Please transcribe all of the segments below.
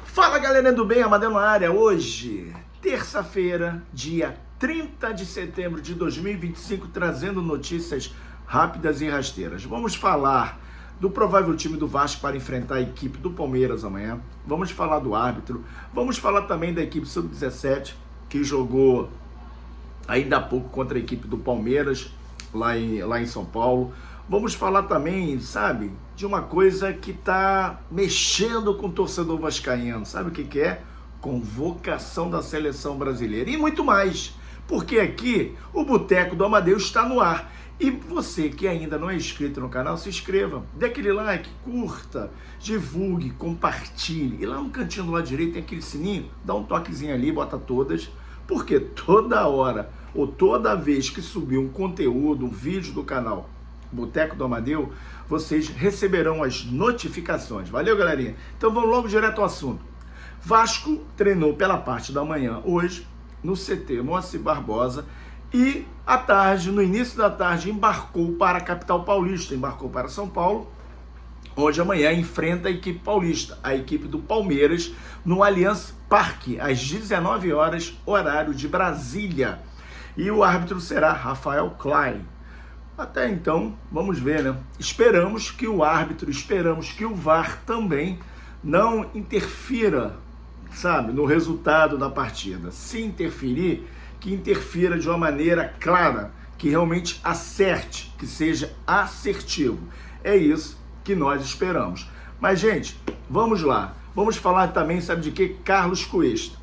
Fala galera do bem, Amadeu na área. Hoje, terça-feira, dia 30 de setembro de 2025, trazendo notícias rápidas e rasteiras. Vamos falar do provável time do Vasco para enfrentar a equipe do Palmeiras amanhã. Vamos falar do árbitro. Vamos falar também da equipe sub-17, que jogou ainda há pouco contra a equipe do Palmeiras, lá em São Paulo. Vamos falar também, sabe, de uma coisa que está mexendo com o torcedor vascaíno. Sabe o que é? Convocação da seleção brasileira. E muito mais, porque aqui o Boteco do Amadeu está no ar. E você que ainda não é inscrito no canal, se inscreva, dê aquele like, curta, divulgue, compartilhe. E lá no cantinho do lado direito tem aquele sininho, dá um toquezinho ali, bota todas, porque toda hora ou toda vez que subir um conteúdo, um vídeo do canal Boteco do Amadeu, vocês receberão as notificações. Valeu, galerinha? Então vamos logo direto ao assunto. Vasco treinou pela parte da manhã hoje no CT Moacir Barbosa e à tarde, no início da tarde, embarcou para a capital paulista, embarcou para São Paulo, onde amanhã enfrenta a equipe paulista, a equipe do Palmeiras, no Allianz Parque, às 19 horas, horário de Brasília. E o árbitro será Rafael Klein. Até então, vamos ver, né? Esperamos que o árbitro, esperamos que o VAR também não interfira, sabe, no resultado da partida. Se interferir, que interfira de uma maneira clara, que realmente acerte, que seja assertivo. É isso que nós esperamos. Mas, gente, vamos lá. Vamos falar também, sabe de quê? Carlos Cuesta.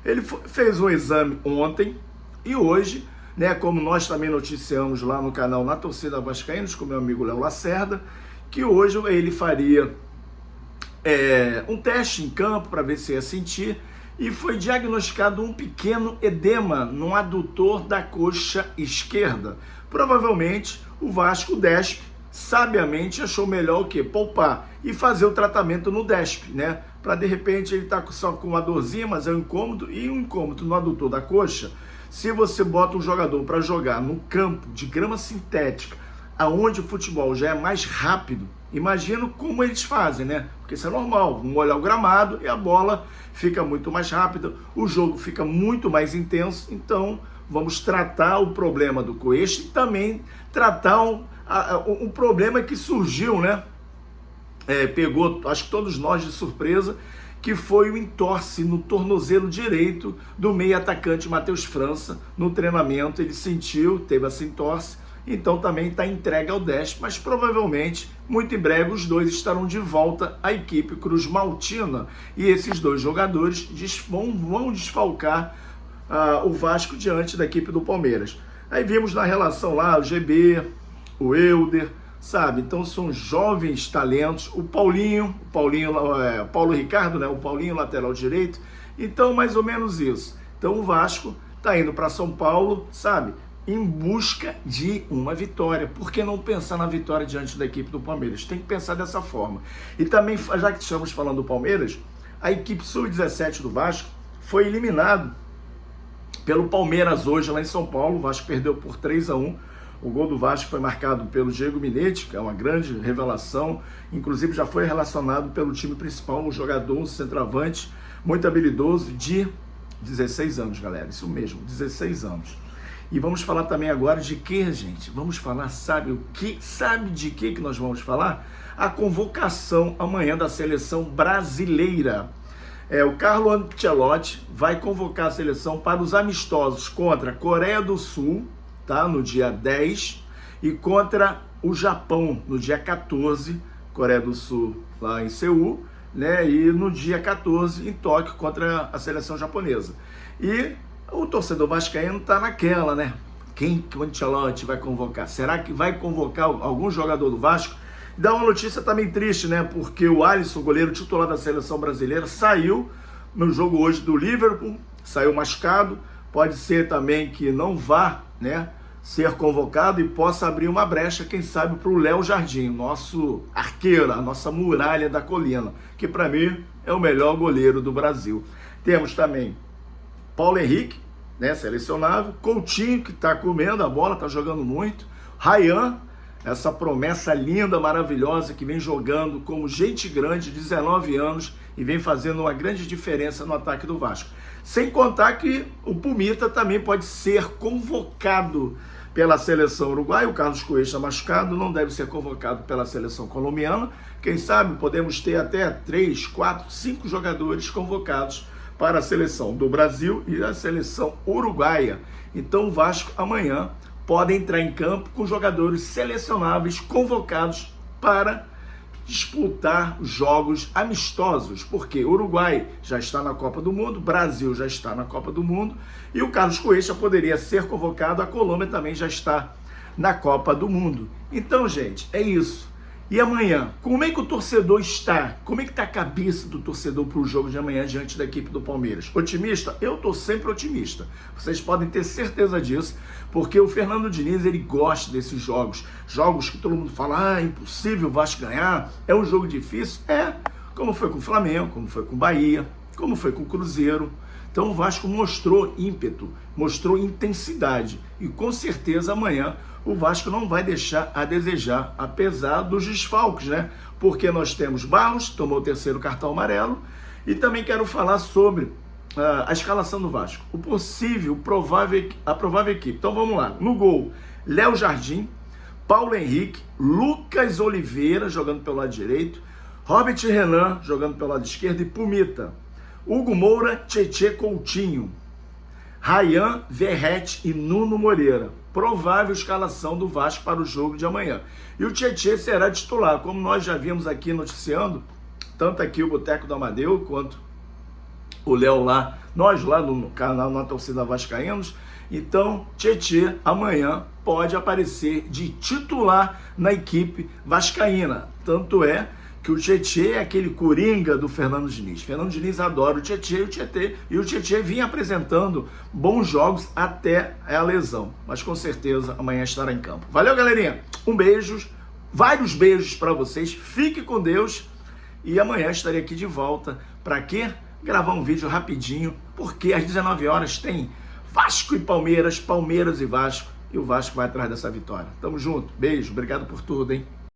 Ele fez um exame ontem e hoje, né, como nós também noticiamos lá no canal Na Torcida Vascaínos, com meu amigo Léo Lacerda, que hoje ele faria um teste em campo para ver se ia sentir, e foi diagnosticado um pequeno edema no adutor da coxa esquerda. Provavelmente o Vasco DESP sabiamente achou melhor o quê? Poupar e fazer o tratamento no DESP, né? Para de repente ele tá só com uma dorzinha, mas é um incômodo, e um incômodo no adutor da coxa. Se você bota um jogador para jogar no campo de grama sintética, aonde o futebol já é mais rápido, imagina como eles fazem, né? Porque isso é normal, molhar o gramado e a bola fica muito mais rápida, o jogo fica muito mais intenso. Então vamos tratar o problema do Cuesta e também tratar um problema que surgiu, né? Pegou, acho que todos nós de surpresa, que foi o entorse no tornozelo direito do meio atacante Matheus França. No treinamento ele sentiu, teve essa entorse, então também está entregue ao DESP, mas provavelmente, muito em breve, os dois estarão de volta à equipe Cruz Maltina, e esses dois jogadores vão desfalcar o Vasco diante da equipe do Palmeiras. Aí vimos na relação lá o GB, o Elder, sabe? Então são jovens talentos, o Paulo Ricardo, né? O Paulinho, lateral direito. Então, mais ou menos isso. Então o Vasco está indo para São Paulo, sabe? Em busca de uma vitória. Por que não pensar na vitória diante da equipe do Palmeiras? Tem que pensar dessa forma. E também, já que estamos falando do Palmeiras, a equipe sub-17 do Vasco foi eliminado pelo Palmeiras hoje lá em São Paulo. O Vasco perdeu por 3-1. O gol do Vasco foi marcado pelo Diego Minetti, que é uma grande revelação, inclusive já foi relacionado pelo time principal, um jogador, um centroavante muito habilidoso, de 16 anos, galera, isso mesmo, 16 anos. E vamos falar também agora de quê, gente? Vamos falar, sabe de que nós vamos falar? A convocação amanhã da seleção brasileira. O Carlo Ancelotti vai convocar a seleção para os amistosos contra a Coreia do Sul, tá? No dia 10, e contra o Japão no dia 14, Coreia do Sul lá em Seul, né? E no dia 14 em Tóquio contra a seleção japonesa. E o torcedor vascaíno tá naquela, né? Quem que o Ancelotti vai convocar? Será que vai convocar algum jogador do Vasco? Dá uma notícia também triste, né? Porque o Alisson, goleiro titular da seleção brasileira, saiu no jogo hoje do Liverpool, saiu machucado. Pode ser também que não vá, né, ser convocado e possa abrir uma brecha, quem sabe, para o Léo Jardim, nosso arqueiro, a nossa muralha da colina, que para mim é o melhor goleiro do Brasil. Temos também Paulo Henrique, né, selecionável. Coutinho, que está comendo a bola, está jogando muito. Ryan, essa promessa linda, maravilhosa, que vem jogando como gente grande, 19 anos, e vem fazendo uma grande diferença no ataque do Vasco. Sem contar que o Pumita também pode ser convocado pela seleção uruguaia. O Carlos Coelho está machucado, não deve ser convocado pela seleção colombiana. Quem sabe podemos ter até 3, 4, 5 jogadores convocados para a seleção do Brasil e a seleção uruguaia. Então o Vasco amanhã pode entrar em campo com jogadores selecionáveis convocados para disputar jogos amistosos, porque o Uruguai já está na Copa do Mundo, o Brasil já está na Copa do Mundo e o Carlos Coelho já poderia ser convocado, a Colômbia também já está na Copa do Mundo. Então, gente, é isso. E amanhã, como é que o torcedor está? Como é que está a cabeça do torcedor para o jogo de amanhã diante da equipe do Palmeiras? Otimista? Eu estou sempre otimista. Vocês podem ter certeza disso, porque o Fernando Diniz, ele gosta desses jogos. Jogos que todo mundo fala, impossível o Vasco ganhar, é um jogo difícil. É, como foi com o Flamengo, como foi com o Bahia, como foi com o Cruzeiro. Então o Vasco mostrou ímpeto, mostrou intensidade. E com certeza amanhã o Vasco não vai deixar a desejar, apesar dos desfalques, né? Porque nós temos Barros, tomou o terceiro cartão amarelo, e também quero falar sobre a escalação do Vasco. A provável equipe. Então vamos lá. No gol, Léo Jardim, Paulo Henrique, Lucas Oliveira jogando pelo lado direito, Robert Renan jogando pelo lado esquerdo e Pumita. Hugo Moura, Tietê, Coutinho, Ryan, Verrete e Nuno Moreira. Provável escalação do Vasco para o jogo de amanhã. E o Tietê será titular, como nós já vimos aqui noticiando, tanto aqui o Boteco do Amadeu, quanto o Léo lá, nós lá no canal, na torcida Vascaínos. Então, Tietê amanhã pode aparecer de titular na equipe vascaína. Tanto é que o Tietê é aquele coringa do Fernando Diniz. Fernando Diniz adora o Tietê e o Tietê vinha apresentando bons jogos até a lesão. Mas com certeza amanhã estará em campo. Valeu, galerinha. Um beijo, vários beijos para vocês. Fique com Deus e amanhã estarei aqui de volta. Para quê? Gravar um vídeo rapidinho, porque às 19 horas tem Vasco e Palmeiras, Palmeiras e Vasco. E o Vasco vai atrás dessa vitória. Tamo junto. Beijo. Obrigado por tudo, hein?